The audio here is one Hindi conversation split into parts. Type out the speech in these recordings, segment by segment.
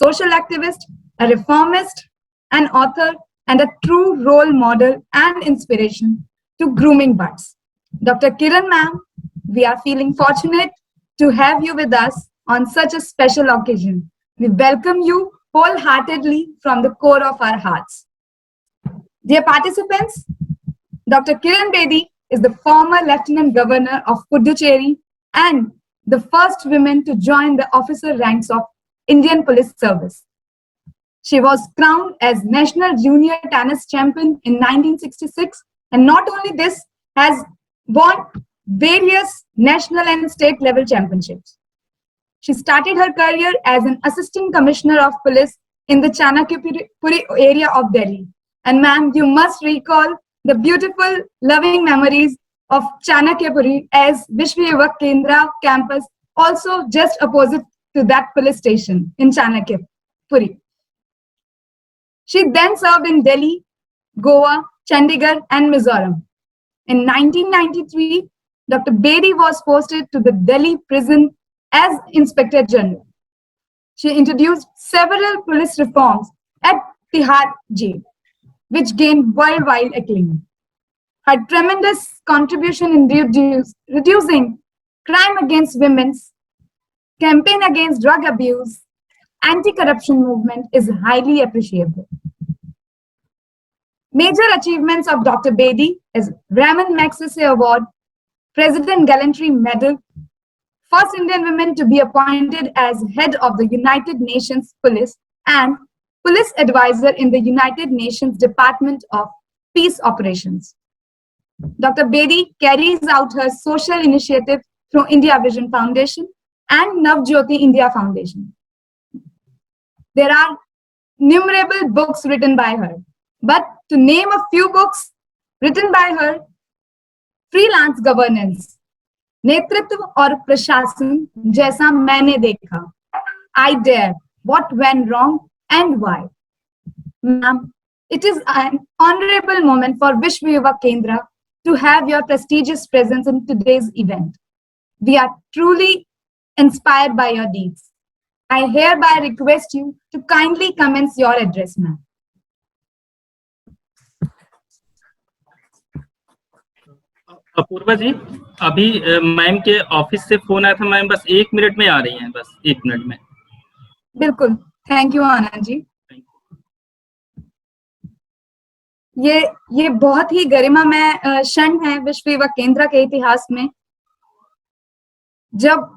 social activist, a reformist, an author, and a true role model and inspiration to grooming buds. Dr. Kiran ma'am, we are feeling fortunate to have you with us on such a special occasion. We welcome you wholeheartedly from the core of our hearts. Dear participants, Dr. Kiran Bedi is the former Lieutenant Governor of Puducherry and the first woman to join the officer ranks of Indian Police Service. She was crowned as National Junior Tennis Champion in 1966, and not only this, has won various national and state level championships. She started her career as an Assistant Commissioner of Police in the Chanakyapuri area of Delhi. And ma'am, you must recall the beautiful, loving memories of Chanakyapuri as Vishwa Yuvak Kendra campus, also just opposite to that police station in Chanakyapuri. She then served in Delhi, Goa, Chandigarh, and Mizoram. In 1993, Dr. Bedi was posted to the Delhi prison as Inspector General. She introduced several police reforms at Tihar Jail, which gained worldwide acclaim. Her tremendous contribution in reducing crime against women, campaign against drug abuse, anti-corruption movement is highly appreciable. Major achievements of Dr. Bedi is Raman Magsaysay Award, President Gallantry Medal, first Indian woman to be appointed as head of the United Nations Police, and Police Advisor in the United Nations Department of Peace Operations. Dr. Bedi carries out her social initiative through India Vision Foundation and Navjyoti India Foundation. There are innumerable books written by her, but to name a few books written by her, Freelance Governance, नेतृत्व और प्रशासन जैसा मैंने देखा, I Dare, What Went Wrong and Why. Ma'am, it is an honorable moment for Vishwa Yuvak Kendra to have your prestigious presence in today's event. We are truly inspired by your deeds. I hereby request you to kindly commence your address, ma'am. Apoorva जी, अभी मैम के ऑफिस से फोन आया था, मैम बस 1 मिनट में आ रही हैं, बस 1 मिनट में। बिल्कुल, थैंक यू आनंद जी। ये बहुत ही गरिमामय क्षण है विश्व युवा केंद्र के इतिहास में, जब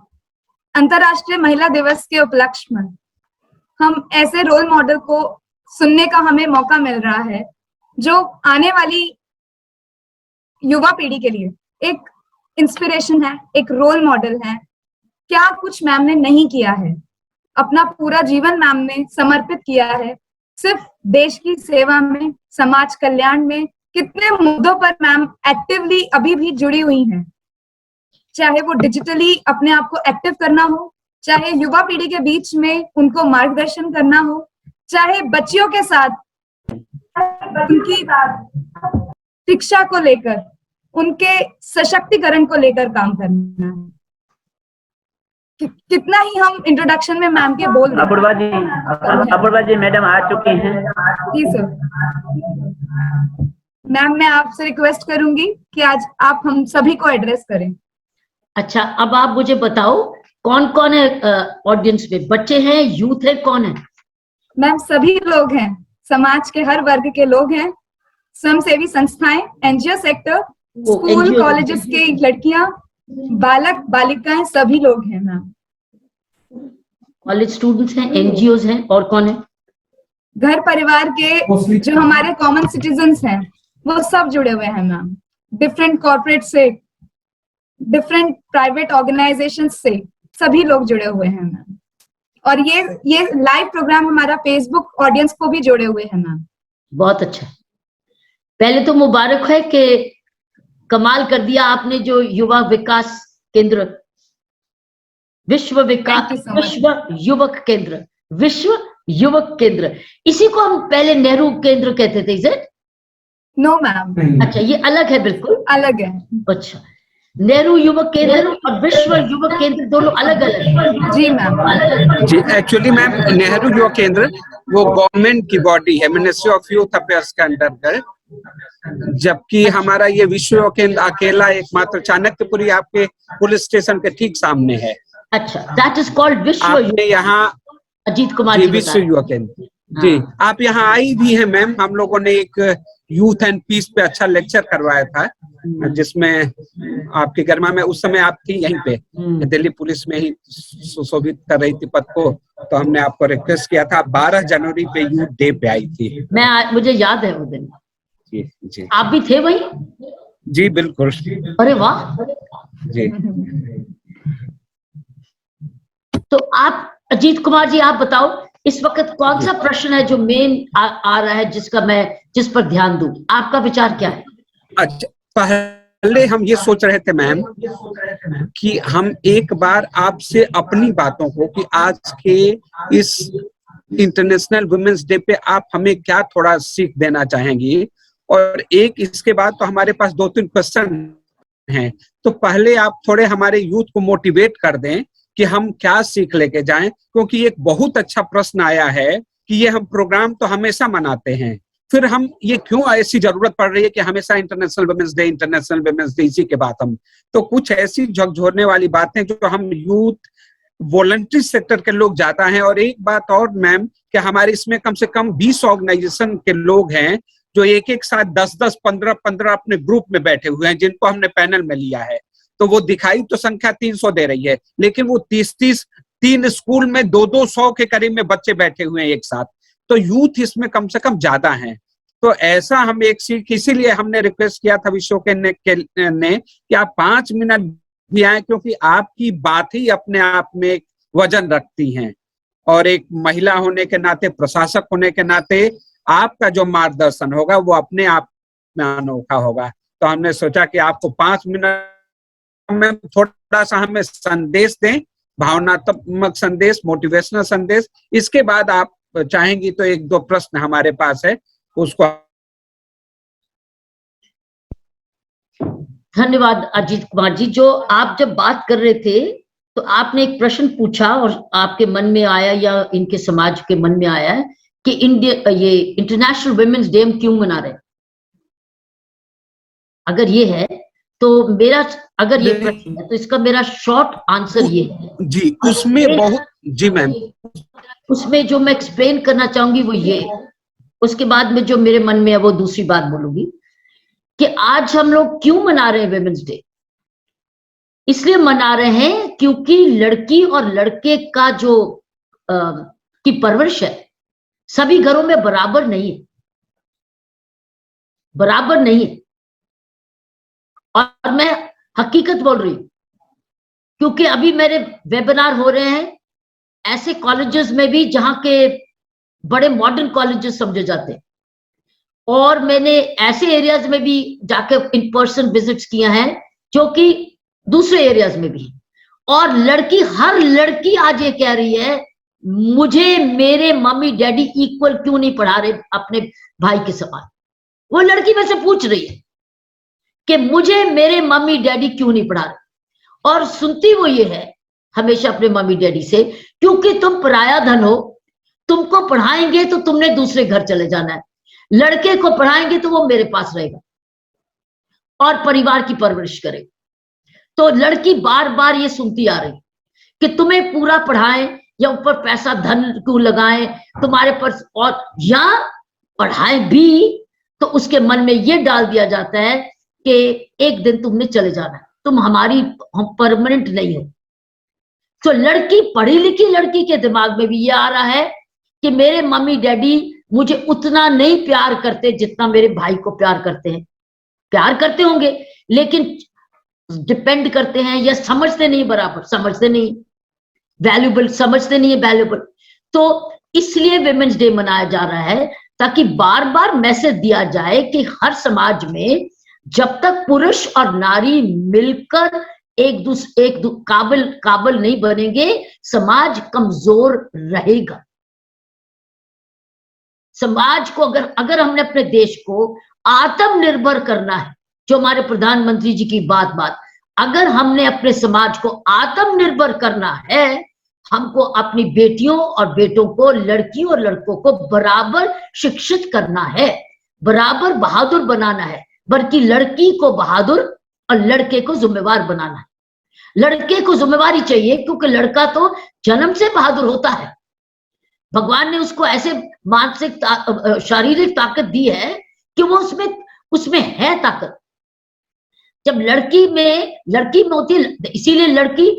अंतर्राष्ट्रीय महिला दिवस के उपलक्ष्य में हम ऐसे रोल मॉडल को सुनने का हमें मौका मिल रहा है, जो आने वाली युवा पीढ़ी के लिए एक इंस्पिरेशन है, एक रोल मॉडल है। क्या कुछ मैम ने नहीं किया है, अपना पूरा जीवन मैम ने समर्पित किया है सिर्फ देश की सेवा में, समाज कल्याण में। कितने मुद्दों पर मैम एक्टिवली अभी भी जुड़ी हुई हैं, चाहे वो डिजिटली अपने आप को एक्टिव करना हो, चाहे युवा पीढ़ी के बीच में उनको मार्गदर्शन करना हो, चाहे बच्चियों के साथ उनकी शिक्षा को लेकर, उनके सशक्तिकरण को लेकर काम करना है। कितना ही हम इंट्रोडक्शन में मैम के बोल रहे हैं। अपूर्वा जी मैडम आ चुकी हैं। जी सर। मैम, मैं आपसे रिक्वेस्ट करूंगी कि आज आप हम सभी को एड्रेस करें। अच्छा, अब आप मुझे बताओ कौन कौन है ऑडियंस में? बच्चे हैं, यूथ है, कौन है? मैम, सभी लोग हैं, समाज के हर वर्ग के लोग हैं, स्वयंसेवी संस्थाएं, एनजीओ सेक्टर, स्कूल कॉलेजेस के लड़कियां, बालक बालिकाएं, सभी लोग हैं मैम। कॉलेज स्टूडेंट्स हैं, एनजीओज हैं, और कौन है? घर परिवार के जो हमारे कॉमन सिटीजन्स हैं वो सब जुड़े हुए हैं मैम। डिफरेंट कॉर्पोरेट से, डिफरेंट प्राइवेट ऑर्गेनाइजेशन से सभी लोग जुड़े हुए हैं मैम। और ये लाइव प्रोग्राम हमारा फेसबुक ऑडियंस को भी जोड़े हुए हैं मैम। बहुत अच्छा। पहले तो मुबारक है कि कमाल कर दिया आपने, जो युवा विकास केंद्र, विश्व युवक केंद्र, विश्व युवक केंद्र, इसी को हम पहले नेहरू केंद्र कहते थे। Is it? No ma'am. अच्छा, ये अलग है, बिल्कुल अलग है। अच्छा, नेहरू युवा केंद्र और विश्व युवा केंद्र दोनों अलग अलग है। जी मैम। जी एक्चुअली मैम, नेहरू युवा केंद्र वो गवर्नमेंट की बॉडी है, मिनिस्ट्री ऑफ यूथ अफेयर्स के अंतर्गत, जबकि हमारा ये विश्व युवा केंद्र अकेला एकमात्र चाणक्यपुरी आपके पुलिस स्टेशन के ठीक सामने है। अच्छा, दैट इज कॉल्ड विश्व आपने यहाँ अजीत कुमार जी जी विश्व बताएं। युवा केंद्र जी, आप यहाँ आई भी हैं मैम। हम लोगों ने एक यूथ एंड पीस पे अच्छा लेक्चर करवाया था, जिसमें आपकी गरिमा में उस समय आप थी यहीं पे, दिल्ली पुलिस में ही सुशोभित कर रही थी पद को, तो हमने आपको रिक्वेस्ट किया था। 12 जनवरी पे यूथ डे पे आई थी। मुझे याद है वो दिन। जी जी, आप भी थे वहीं? जी बिल्कुल। अरे वाह। जी, तो आप अजीत कुमार जी, आप बताओ इस वक्त कौन सा प्रश्न है जो मेन आ रहा है, जिस पर ध्यान दूं? आपका विचार क्या है? अच्छा, पहले हम ये सोच रहे थे मैम कि हम एक बार आपसे अपनी बातों को, कि आज के इस इंटरनेशनल वुमेन्स डे पे आप हमें क्या थोड़ा सीख देना चाहेंगी, और एक इसके बाद तो हमारे पास 2-3 क्वेश्चन हैं। तो पहले आप थोड़े हमारे यूथ को मोटिवेट कर दें कि हम क्या सीख लेके जाएं, क्योंकि एक बहुत अच्छा प्रश्न आया है कि ये हम प्रोग्राम तो हमेशा मनाते हैं, फिर हम ये क्यों ऐसी जरूरत पड़ रही है कि हमेशा इंटरनेशनल वुमेन्स डे इसी के बाद हम, तो कुछ ऐसी झकझोरने वाली बातें जो हम यूथ वॉलंटरी सेक्टर के लोग ज्यादा हैं। और एक बात और मैम, कि हमारे इसमें कम से कम 20 ऑर्गेनाइजेशन के लोग हैं जो एक साथ 10-10, 15-15 अपने ग्रुप में बैठे हुए हैं, जिनको हमने पैनल में लिया है। तो वो दिखाई तो संख्या 300 दे रही है, लेकिन वो 30-30 3 स्कूल में 200-200 के करीब में बच्चे बैठे हुए हैं एक साथ, तो यूथ इसमें कम से कम ज्यादा हैं। तो ऐसा हम एक सीख, इसीलिए हमने रिक्वेस्ट किया था विश्व ने कि आप 5 मिनट भी आए, क्योंकि आपकी बात ही अपने आप में एक वजन रखती हैं, और एक महिला होने के नाते, प्रशासक होने के नाते आपका जो मार्गदर्शन होगा वो अपने आप में अनोखा होगा। तो हमने सोचा कि आपको 5 मिनट में थोड़ा सा हमें संदेश दें, भावनात्मक संदेश, मोटिवेशनल संदेश। इसके बाद आप चाहेंगी तो 1-2 प्रश्न हमारे पास है, उसको। धन्यवाद अजीत कुमार जी। जो आप जब बात कर रहे थे तो आपने एक प्रश्न पूछा और आपके मन में आया या इनके समाज के मन में आया है कि ये इंटरनेशनल वुमेन्स डे हम क्यों मना रहे हैं। अगर ये है तो अगर ये प्रश्न है तो इसका मेरा शॉर्ट आंसर ये है जी, उसमें बहुत जी मैम, उसमें जो मैं एक्सप्लेन करना चाहूंगी वो ये, उसके बाद में जो मेरे मन में है वो दूसरी बात बोलूंगी कि आज हम लोग क्यों मना रहे हैं वुमेन्स डे। इसलिए मना रहे हैं क्योंकि लड़की और लड़के का जो की परवरिश है सभी घरों में बराबर नहीं है, बराबर नहीं है। और मैं हकीकत बोल रही हूं, क्योंकि अभी मेरे वेबिनार हो रहे हैं ऐसे कॉलेजेस में भी जहां के बड़े मॉडर्न कॉलेजेस समझे जाते हैं, और मैंने ऐसे एरियाज में भी जाके इन पर्सन विजिट्स किया है जो कि दूसरे एरियाज में भी। और हर लड़की आज ये कह रही है, मुझे मेरे मम्मी डैडी इक्वल क्यों नहीं पढ़ा रहे अपने भाई के समान। वो लड़की में से पूछ रही है कि मुझे मेरे मम्मी डैडी क्यों नहीं पढ़ा रहे, और सुनती वो ये है हमेशा अपने मम्मी डैडी से, क्योंकि तुम पराया धन हो, तुमको पढ़ाएंगे तो तुमने दूसरे घर चले जाना है, लड़के को पढ़ाएंगे तो वो मेरे पास रहेगा और परिवार की परवरिश करेगा। तो लड़की बार बार ये सुनती आ रही कि तुम्हें पूरा पढ़ाएं या ऊपर पैसा धन क्यों लगाएं तुम्हारे पर, और या पढ़ाएं भी तो उसके मन में ये डाल दिया जाता है कि एक दिन तुमने चले जाना है, तुम हमारी परमानेंट नहीं हो। तो लड़की, पढ़ी लिखी लड़की के दिमाग में भी ये आ रहा है कि मेरे मम्मी डैडी मुझे उतना नहीं प्यार करते जितना मेरे भाई को प्यार करते हैं। प्यार करते होंगे लेकिन डिपेंड करते हैं या समझते नहीं, बराबर समझते नहीं, वैल्यूबल समझते नहीं है वैल्यूबल। तो इसलिए वुमेन्स डे मनाया जा रहा है ताकि बार बार मैसेज दिया जाए कि हर समाज में जब तक पुरुष और नारी मिलकर एक दूसरे काबिल नहीं बनेंगे, समाज कमजोर रहेगा। समाज को अगर हमने अपने देश को आत्मनिर्भर करना है, जो हमारे प्रधानमंत्री जी की बात अगर हमने अपने समाज को आत्मनिर्भर करना है, हमको अपनी बेटियों और बेटों को, लड़की और लड़कों को बराबर शिक्षित करना है, बराबर बहादुर बनाना है, बल्कि लड़की को बहादुर और लड़के को जिम्मेवार बनाना है। लड़के को जिम्मेवारी चाहिए क्योंकि लड़का तो जन्म से बहादुर होता है। भगवान ने उसको ऐसे मानसिक शारीरिक ताकत दी है कि वो उसमें है ताकत। जब लड़की में होती है, इसीलिए लड़की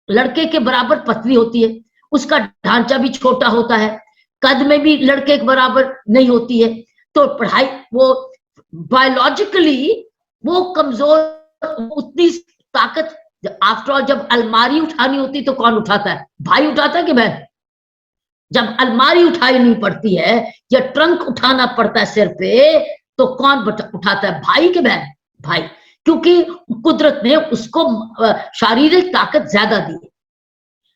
लड़के के बराबर पतली होती है, उसका ढांचा भी छोटा होता है, कद में भी लड़के के बराबर नहीं होती है, तो पढ़ाई वो बायोलॉजिकली वो कमजोर, उतनी ताकत। आफ्टर ऑल जब अलमारी उठानी होती तो कौन उठाता है? भाई उठाता है कि बहन? जब अलमारी उठाई नहीं पड़ती है या ट्रंक उठाना पड़ता है सिर पे, तो कौन उठाता है? भाई के बहन? भाई, क्योंकि कुदरत ने उसको शारीरिक ताकत ज्यादा दी है।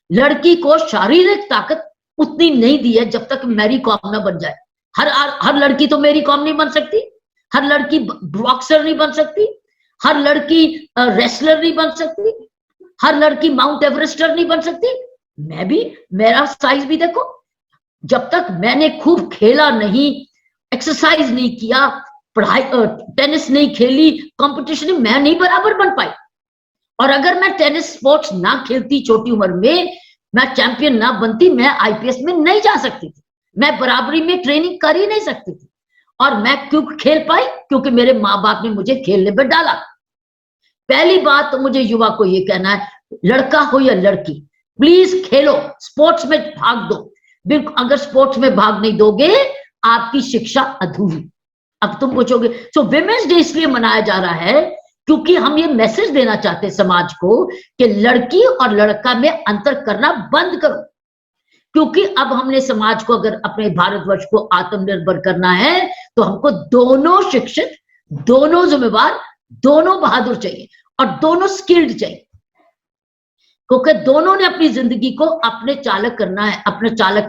लड़की को शारीरिक ताकत उतनी नहीं दी है जब तक मैरी कॉम ना बन जाए। हर लड़की तो मैरी कॉम नहीं बन सकती, हर लड़की बॉक्सर नहीं बन सकती, हर लड़की रेसलर नहीं बन सकती, हर लड़की माउंट एवरेस्टर नहीं बन सकती। मैं भी, मेरा साइज भी देखो, जब तक मैंने खूब खेला नहीं, एक्सरसाइज नहीं किया, पढ़ाई टेनिस नहीं खेली, कंपटीशन में, मैं नहीं बराबर बन पाई। और अगर मैं टेनिस स्पोर्ट्स ना खेलती छोटी उम्र में, मैं चैंपियन ना बनती, मैं आईपीएस में नहीं जा सकती थी, मैं बराबरी में ट्रेनिंग कर ही नहीं सकती थी। और मैं क्यों खेल पाई? क्योंकि मेरे माँ बाप ने मुझे खेलने में डाला। पहली बात तो मुझे युवा को ये कहना है, लड़का हो या लड़की, प्लीज खेलो, स्पोर्ट्स में भाग दो। बिल्कुल, अगर स्पोर्ट्स में भाग नहीं दोगे, आपकी शिक्षा अधूरी। अब तुम पूछोगे, सो विमेंस डे इसलिए मनाया जा रहा है क्योंकि हम ये मैसेज देना चाहते हैं समाज को कि लड़की और लड़का में अंतर करना बंद करो। क्योंकि अब हमने समाज को, अगर अपने भारतवर्ष को आत्मनिर्भर करना है, तो हमको दोनों शिक्षित, दोनों जिम्मेवार, दोनों बहादुर चाहिए और दोनों स्किल्ड चाहिए। क्योंकि दोनों ने अपनी जिंदगी को अपने चालक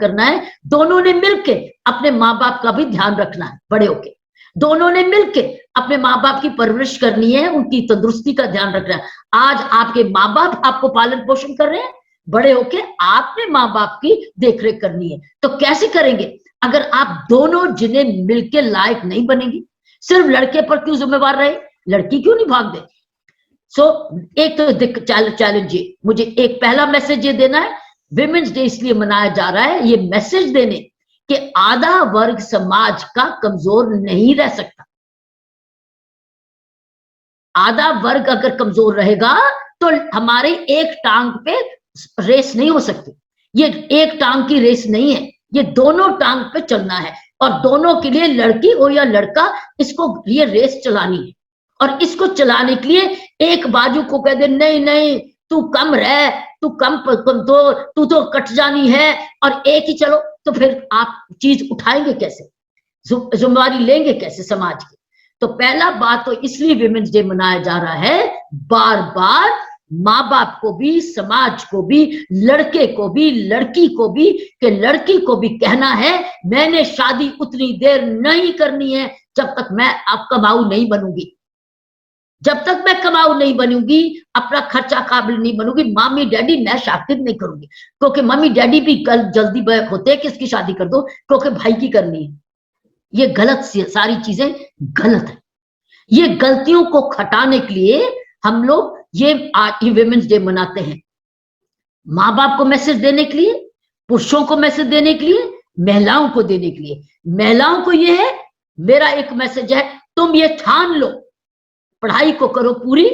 करना है, दोनों ने मिलके अपने माँ बाप का भी ध्यान रखना है बड़े होके, दोनों ने मिलके अपने माँ बाप की परवरिश करनी है, उनकी तंदुरुस्ती का ध्यान रखना है। आज आपके माँ बाप आपको पालन पोषण कर रहे हैं, बड़े होके आपने माँ बाप की देखरेख करनी है। तो कैसे करेंगे अगर आप दोनों जिन्हें मिलके लायक नहीं बनेंगे? सिर्फ लड़के पर क्यों जिम्मेवार रहे, लड़की क्यों नहीं भाग दे? एक तो चैलेंज ये, मुझे एक पहला मैसेज ये देना है, विमेंस डे इसलिए मनाया जा रहा है ये मैसेज देने कि आधा वर्ग समाज का कमजोर नहीं रह सकता। आधा वर्ग अगर कमजोर रहेगा तो हमारे एक टांग पे रेस नहीं हो सकती। ये एक टांग की रेस नहीं है, ये दोनों टांग पे चलना है, और दोनों के लिए, लड़की हो या लड़का, इसको ये रेस चलानी है। और इसको चलाने के लिए एक बाजू को कह दे नहीं नहीं तू कम रह, तू तू तो कट जानी है, और एक ही चलो, तो फिर आप चीज उठाएंगे कैसे, जिम्मेवारी लेंगे कैसे समाज की? तो पहला बात तो इसलिए विमेंस डे मनाया जा रहा है, बार बार माँ बाप को भी, समाज को भी, लड़के को भी, लड़की को भी, कि लड़की को भी कहना है मैंने शादी उतनी देर नहीं करनी है जब तक मैं अब कमाऊ नहीं बनूंगी। जब तक मैं कमाऊ नहीं बनूंगी, अपना खर्चा काबिल नहीं बनूंगी, मम्मी डैडी मैं शादी नहीं करूंगी। क्योंकि मम्मी डैडी भी जल्दी बैक होते हैं कि इसकी शादी कर दो क्योंकि भाई की करनी है। ये गलत, सारी चीजें गलत है। ये गलतियों को खटाने के लिए हम लोग ये विमेंस डे मनाते हैं, माँ बाप को मैसेज देने के लिए, पुरुषों को मैसेज देने के लिए, महिलाओं को देने के लिए। महिलाओं को ये है, मेरा एक मैसेज है, तुम ये ठान लो, पढ़ाई को करो पूरी,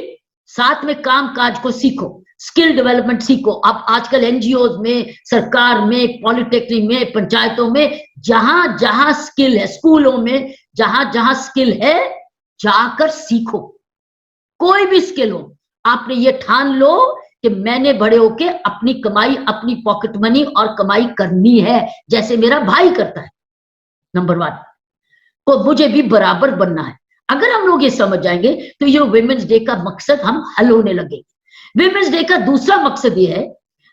साथ में काम काज को सीखो, स्किल डेवलपमेंट सीखो। आप आजकल एनजीओ में, सरकार में, पॉलिटेक्निक में, पंचायतों में, जहां जहां स्किल है, स्कूलों में जहां जहां स्किल है, जाकर सीखो। कोई भी स्किल हो, आपने ये ठान लो कि मैंने बड़े होके अपनी कमाई, अपनी पॉकेट मनी और कमाई करनी है जैसे मेरा भाई करता है। नंबर 1 को मुझे भी बराबर बनना है। अगर हम लोग ये समझ जाएंगे तो ये विमेंस डे का मकसद हम हल होने लगेंगे। विमेंस डे का दूसरा मकसद ये है,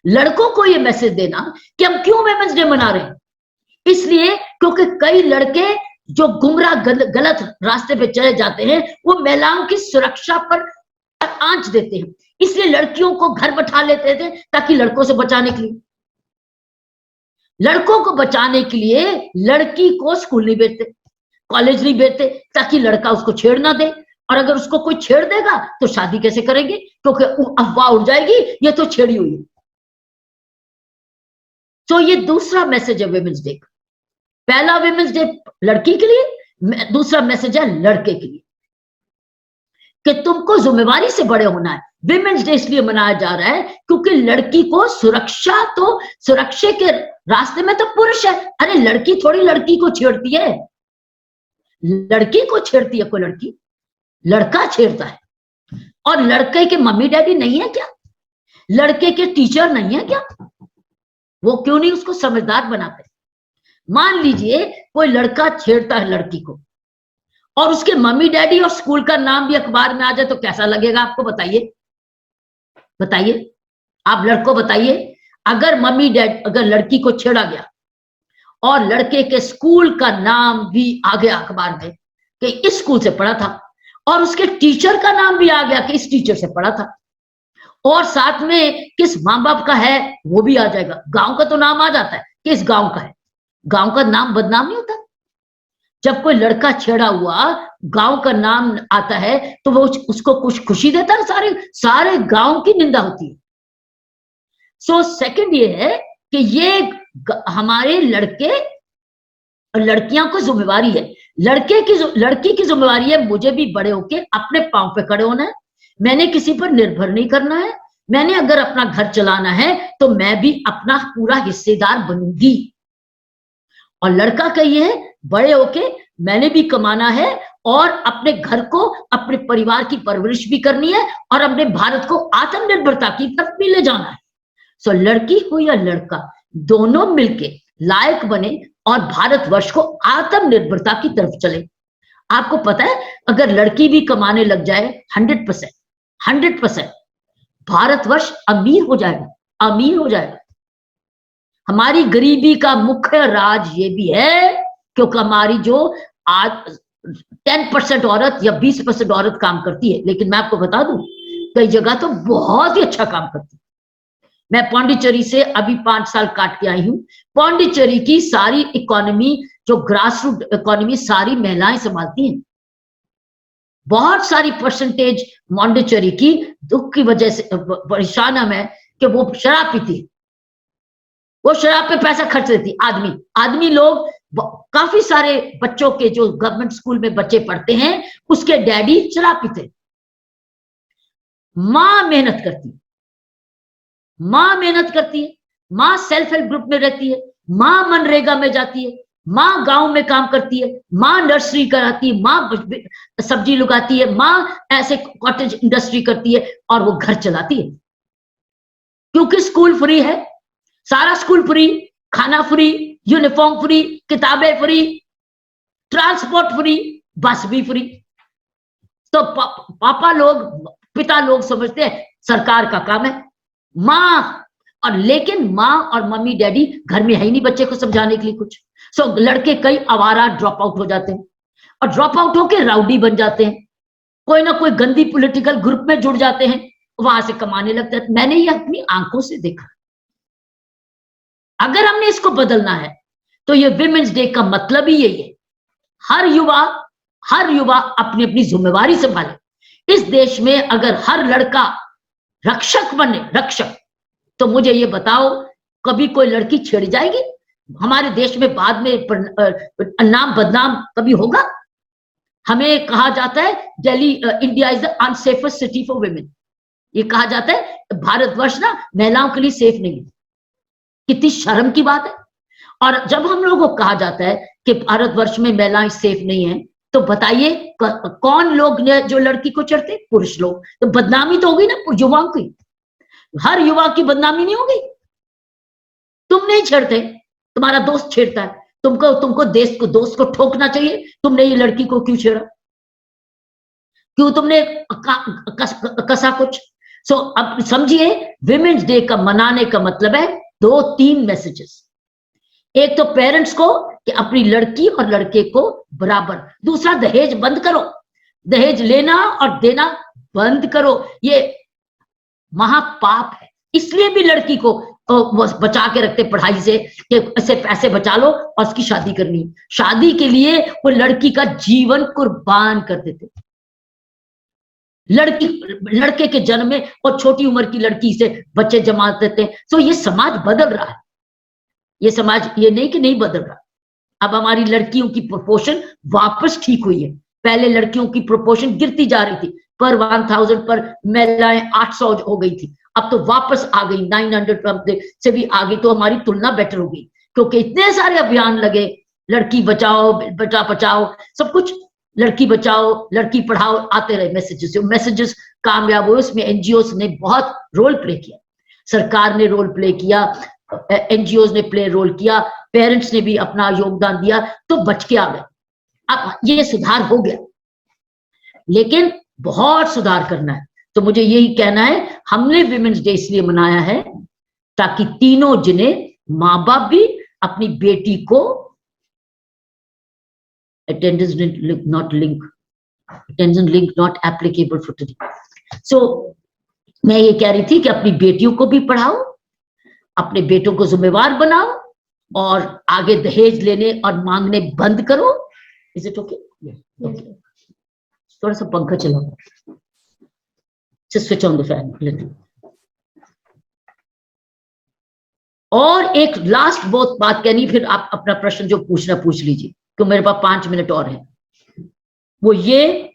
लड़कों को ये मैसेज देना कि हम क्यों विमेंस डे मना रहे हैं। इसलिए क्योंकि कई लड़के जो गुमराह गलत रास्ते पे चले जाते हैं, वो महिलाओं की सुरक्षा पर आंच देते हैं। इसलिए लड़कियों को घर बैठा लेते थे ताकि लड़कों से बचाने के लिए, लड़कों को बचाने के लिए लड़की को स्कूल नहीं भेजते, कॉलेज नहीं भेजते, ताकि लड़का उसको छेड़ ना दे। और अगर उसको कोई छेड़ देगा तो शादी कैसे करेंगे, क्योंकि अफवाह उड़ जाएगी ये तो छेड़ी हुई है। तो ये दूसरा मैसेज है विमेंस डे का। पहला विमेंस डे लड़की के लिए, दूसरा मैसेज है लड़के के लिए कि तुमको जिम्मेवारी से बड़े होना है। विमेंस डे इसलिए मनाया जा रहा है क्योंकि लड़की को सुरक्षा, तो सुरक्षा के रास्ते में तो पुरुष है। अरे लड़की थोड़ी लड़की को छेड़ती है, लड़की को छेड़ती है कोई लड़की, लड़का छेड़ता है। और लड़के के मम्मी डैडी नहीं है क्या, लड़के के टीचर नहीं है क्या, वो क्यों नहीं उसको समझदार बनाते। मान लीजिए कोई लड़का छेड़ता है लड़की को और उसके मम्मी डैडी और स्कूल का नाम भी अखबार में आ जाए तो कैसा लगेगा आपको, बताइए बताइए आप लड़कों बताइए। अगर मम्मी डैडी, अगर लड़की को छेड़ा गया और लड़के के स्कूल का नाम भी आ गया अखबार में कि इस स्कूल से पढ़ा था, और उसके टीचर का नाम भी आ गया कि इस टीचर से पढ़ा था, और साथ में किस माँ बाप का है वो भी आ जाएगा, गांव का तो नाम आ जाता है कि इस गांव का है, गांव का नाम बदनाम नहीं होता। जब कोई लड़का छेड़ा हुआ गांव का नाम आता है तो वो उसको कुछ खुशी देता है, सारे गांव की निंदा होती है। सो सेकंड ये है कि ये हमारे लड़के और लड़कियां को जिम्मेवारी है, लड़की की जिम्मेवारी है मुझे भी बड़े होके अपने पांव पे खड़े होना है, मैंने किसी पर निर्भर नहीं करना है, मैंने अगर अपना घर चलाना है तो मैं भी अपना पूरा हिस्सेदार बनूंगी। और लड़का का ये है बड़े होके मैंने भी कमाना है और अपने घर को, अपने परिवार की परवरिश भी करनी है और अपने भारत को आत्मनिर्भरता की तरफ भी ले जाना है। सो लड़की हो या लड़का, दोनों मिलके लायक बने और भारतवर्ष को आत्मनिर्भरता की तरफ चले। आपको पता है अगर लड़की भी कमाने लग जाए 100%, भारतवर्ष अमीर हो जाएगा, अमीर हो जाएगा। हमारी गरीबी का मुख्य राज ये भी है क्योंकि हमारी जो आज 10% औरत या 20% औरत काम करती है, लेकिन मैं आपको बता दूं कई जगह तो बहुत ही अच्छा काम करती है। मैं पांडिचेरी से अभी 5 साल काट के आई हूं। पांडिचेरी की सारी इकोनॉमी, जो ग्रास रूट इकोनॉमी, सारी महिलाएं संभालती हैं। बहुत सारी परसेंटेज पांडिचेरी की दुख की वजह से परेशान है कि वो शराब पीती है, वो शराब पे पैसा खर्च देती। आदमी लोग, काफी सारे बच्चों के जो गवर्नमेंट स्कूल में बच्चे पढ़ते हैं उसके डैडी शराब पीते। मां मेहनत करती है, मां मेहनत करती है, मां सेल्फ हेल्प ग्रुप में रहती है, मां मनरेगा में जाती है, मां गांव में काम करती है, मां नर्सरी कराती है, मां सब्जी लगाती है, मां ऐसे कॉटेज इंडस्ट्री करती है और वो घर चलाती है। क्योंकि स्कूल फ्री है, सारा स्कूल फ्री, खाना फ्री, यूनिफॉर्म फ्री, किताबें फ्री, ट्रांसपोर्ट फ्री, बस भी फ्री। तो पापा लोग, पिता लोग समझते हैं सरकार का काम है। मां और, लेकिन मां और मम्मी डैडी घर में है ही नहीं बच्चे को समझाने के लिए कुछ। सो लड़के कई आवारा ड्रॉप आउट हो जाते हैं और ड्रॉप आउट होके राउडी बन जाते हैं, कोई ना कोई गंदी पॉलिटिकल ग्रुप में जुड़ जाते हैं, वहां से कमाने लगते हैं। मैंने ये अपनी आंखों से देखा। अगर हमने इसको बदलना है तो ये विमेंस डे का मतलब ही यही है, हर युवा अपनी अपनी जिम्मेवारी संभाले। इस देश में अगर हर लड़का रक्षक बने, रक्षक, तो मुझे ये बताओ कभी कोई लड़की छेड़ जाएगी हमारे देश में? बाद में नाम बदनाम कभी होगा? हमें कहा जाता है Delhi, India is the unsafest city for women. ये कहा जाता है भारतवर्ष ना महिलाओं के लिए सेफ नहीं है। कितनी शर्म की बात है। और जब हम लोगों को कहा जाता है कि भारतवर्ष में महिलाएं सेफ नहीं है, तो बताइए कौन लोग ने जो लड़की को छेड़ते? पुरुष लोग। तो बदनामी तो होगी ना युवाओं की, हर युवा की बदनामी नहीं होगी। तुम नहीं छेड़ते, तुम्हारा दोस्त छेड़ता है, तुमको दोस्त को ठोकना चाहिए। तुमने ये लड़की को क्यों छेड़ा, क्यों तुमने कसा कुछ? सो अब समझिए विमेंस डे का मनाने का मतलब है 2-3 मैसेजेस। एक तो पेरेंट्स को कि अपनी लड़की और लड़के को बराबर। दूसरा, दहेज बंद करो, दहेज लेना और देना बंद करो। ये महापाप है। इसलिए भी लड़की को वो बचा के रखते पढ़ाई से कि ऐसे पैसे बचा लो और उसकी शादी करनी। शादी के लिए वो लड़की का जीवन कुर्बान कर देते। लड़के के जन्म में और छोटी उम्र की लड़की से बच्चे जमा देते हैं। तो ये समाज बदल रहा है, ये समाज ये नहीं कि नहीं बदल रहा। अब हमारी लड़कियों की प्रोपोर्शन वापस ठीक हुई है। पहले लड़कियों की प्रोपोर्शन गिरती जा रही थी, पर 1000 पर महिलाएं 800 हो गई थी, अब तो वापस आ गई 900 से भी आगे। तो हमारी तुलना बेटर हो गई, क्योंकि इतने सारे अभियान लगे, लड़की बचाओ बेटा बचाओ, सब कुछ लड़की बचाओ लड़की पढ़ाओ आते रहे मैसेजेस कामयाब हुए। उसमें एनजीओ ने बहुत रोल प्ले किया, सरकार ने रोल प्ले किया, एनजीओ ने रोल किया, पेरेंट्स ने भी अपना योगदान दिया, तो बच के आ गए। अब ये सुधार हो गया, लेकिन बहुत सुधार करना है। तो मुझे यही कहना है, हमने विमेंस डे इसलिए मनाया है ताकि तीनों जने माँ बाप भी अपनी बेटी को attendance link not applicable for today. So मैं ये कह रही थी कि अपनी बेटियों को भी पढ़ाओ, अपने बेटों को जिम्मेवार बनाओ और आगे दहेज लेने और मांगने बंद करो। Is it okay? Okay. थोड़ा सा पंखा चलाओ, just switch on the fan little. और एक लास्ट बहुत बात कहनी, फिर आप अपना प्रश्न जो पूछना पूछ लीजिए, तो मेरे पास 5 मिनट और है। वो ये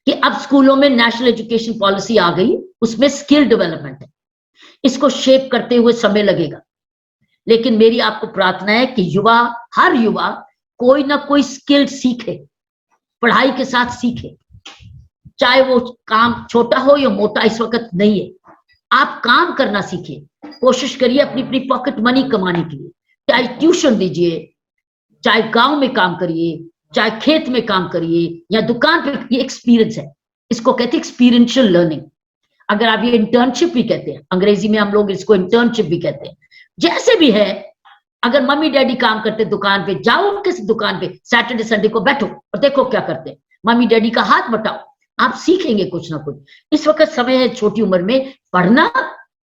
कि अब स्कूलों में नेशनल एजुकेशन पॉलिसी आ गई, उसमें स्किल डेवलपमेंट है, इसको शेप करते हुए समय लगेगा। लेकिन मेरी आपको प्रार्थना है कि हर युवा कोई ना कोई स्किल सीखे, पढ़ाई के साथ सीखे, चाहे वो काम छोटा हो या मोटा इस वक्त नहीं है। आप काम करना सीखिए, कोशिश करिए अपनी अपनी पॉकेट मनी कमाने के लिए, चाहे ट्यूशन दीजिए, चाहे गांव में काम करिए, चाहे खेत में काम करिए या दुकान पे। ये एक्सपीरियंस है, इसको कहते हैं एक्सपीरियंशियल लर्निंग। अगर आप ये इंटर्नशिप भी कहते हैं, अंग्रेजी में हम लोग इसको इंटर्नशिप भी कहते हैं। जैसे भी है, अगर मम्मी डैडी काम करते दुकान पे, जाओ किसी दुकान पे सैटरडे संडे को बैठो और देखो क्या करते हैं, मम्मी डैडी का हाथ बटाओ, आप सीखेंगे कुछ ना कुछ। इस वक्त समय है छोटी उम्र में पढ़ना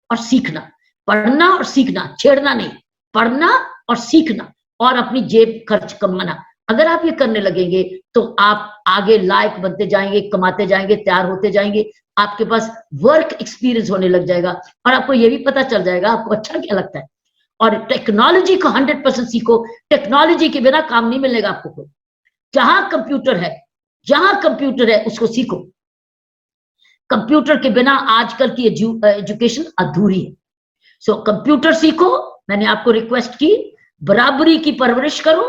और सीखना, पढ़ना और सीखना, छेड़ना नहीं, पढ़ना और सीखना और अपनी जेब खर्च कमाना। अगर आप ये करने लगेंगे तो आप आगे लायक बनते जाएंगे, कमाते जाएंगे, तैयार होते जाएंगे, आपके पास वर्क एक्सपीरियंस होने लग जाएगा और आपको ये भी पता चल जाएगा आपको अच्छा क्या लगता है। और टेक्नोलॉजी को 100% सीखो, टेक्नोलॉजी के बिना काम नहीं मिलेगा आपको कोई। जहां कंप्यूटर है उसको सीखो। कंप्यूटर के बिना आजकल की एजुकेशन अधूरी है। सो कंप्यूटर सीखो। मैंने आपको रिक्वेस्ट की, बराबरी की परवरिश करो,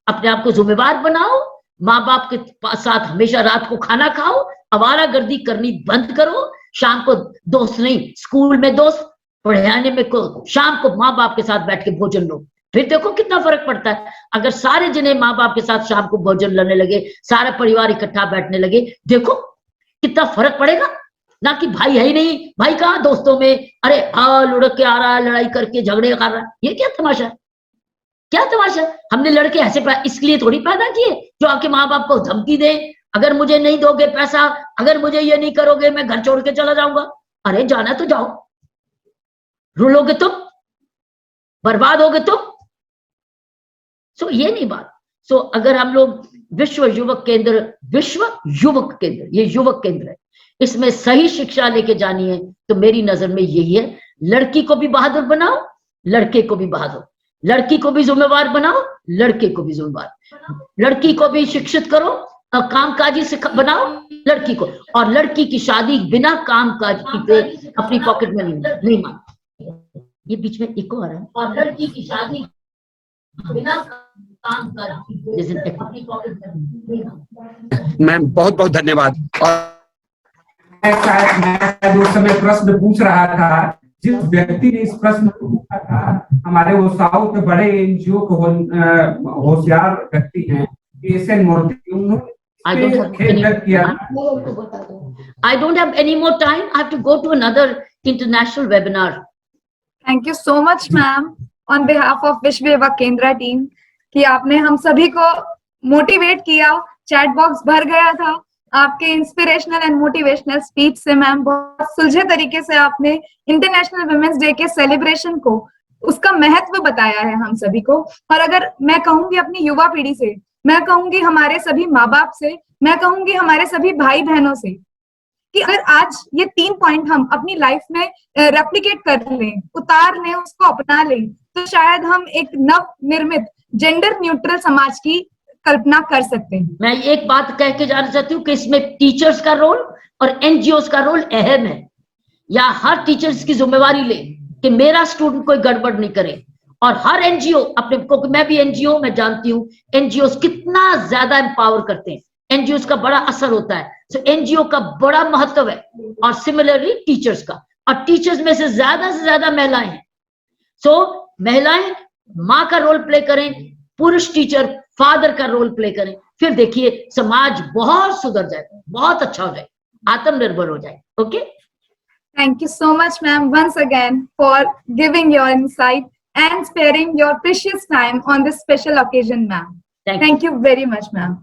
अपने आप को जिम्मेवार बनाओ, माँ बाप के साथ हमेशा रात को खाना खाओ, आवारागर्दी करनी बंद करो, शाम को दोस्त नहीं, स्कूल में दोस्त, पढ़ाने में को, शाम को माँ बाप के साथ बैठ के भोजन लो। फिर देखो कितना फर्क पड़ता है। अगर सारे जने माँ बाप के साथ शाम को भोजन लेने लगे, सारा परिवार इकट्ठा बैठने लगे, देखो कितना फर्क पड़ेगा। ना कि भाई है ही नहीं, भाई कहाँ दोस्तों में, अरे लुढ़क के आ रहा है, लड़ाई करके झगड़े कर रहा है, ये क्या तमाशा है, क्या तमाशा। हमने लड़के ऐसे इसलिए थोड़ी पैदा किए जो आके माँ बाप को धमकी दे, अगर मुझे नहीं दोगे पैसा, अगर मुझे ये नहीं करोगे मैं घर छोड़ के चला जाऊंगा। अरे जाना तो जाओ, रुलोगे तुम, बर्बाद होगे तुम। सो ये नहीं बात। सो अगर हम लोग विश्व युवक केंद्र, ये युवक केंद्र है, इसमें सही शिक्षा लेके जानी है, तो मेरी नजर में यही है, लड़की को भी बहादुर बनाओ, लड़के को भी बहादुर, लड़की को भी जिम्मेवार बनाओ, लड़के को भी जिम्मेवार, लड़की को भी शिक्षित करो, कामकाजी से बनाओ लड़की को, और लड़की की शादी बिना कामकाज पे अपनी पॉकेट में नहीं मान। ये बीच में इको आ रहा है। और लड़की की शादी बिना कामकाज अपनी पॉकेट में नहीं मान। मैम बहुत बहुत धन्यवाद। मैं उस समय प्रश्न पूछ रहा था, जिस व्यक्ति ने इस प्रश्न को पूछा था, हमारे वो साउथ बड़े एनजीओ को होशियार व्यक्ति हैं, एसएन मूर्ति, उन्होंने I don't have any more time. I have to go to another international webinar. Thank you so much, ma'am, on behalf of विश्व युवक केंद्र टीम, कि आपने हम सभी को मोटिवेट किया। चैट बॉक्स भर गया था, आपके इंस्पिरेशनल एंड मोटिवेशनल स्पीच से मैम बहुत सुलझे तरीके से आपने इंटरनेशनल वुमेन्स डे के सेलिब्रेशन को, उसका महत्व बताया है हम सभी को। और अगर मैं कहूंगी अपनी युवा पीढ़ी से, मैं कहूंगी हमारे सभी माँ बाप से, मैं कहूंगी हमारे सभी भाई बहनों से कि अगर आज ये 3 पॉइंट हम अपनी लाइफ में रेप्लिकेट कर लें, उतार लें, उसको अपना लें, तो शायद हम एक नव निर्मित जेंडर न्यूट्रल समाज की कल्पना कर सकते हैं। मैं एक बात कह के जाना चाहती हूँ कि इसमें टीचर्स का रोल और एनजीओ का रोल अहम है। या हर टीचर्स की जिम्मेवारी ले कि मेरा स्टूडेंट कोई गड़बड़ नहीं करे, और हर एनजीओ अपने को, मैं भी एनजीओ में जानती हूँ एनजीओ कितना ज्यादा एम्पावर करते हैं, एनजीओ का बड़ा असर होता है। सो एनजीओ का बड़ा महत्व है, और सिमिलरली टीचर्स का, और टीचर्स में से ज्यादा महिलाएं हैं। सो महिलाएं माँ का रोल प्ले करें, पुरुष टीचर फादर का रोल प्ले करें, फिर देखिए समाज बहुत सुधर जाए, बहुत अच्छा हो जाए, आत्मनिर्भर हो जाए। Okay, Thank you so much, ma'am, once again for giving your insight and sparing your precious time on this special occasion, ma'am. Thank you. Thank you very much, ma'am.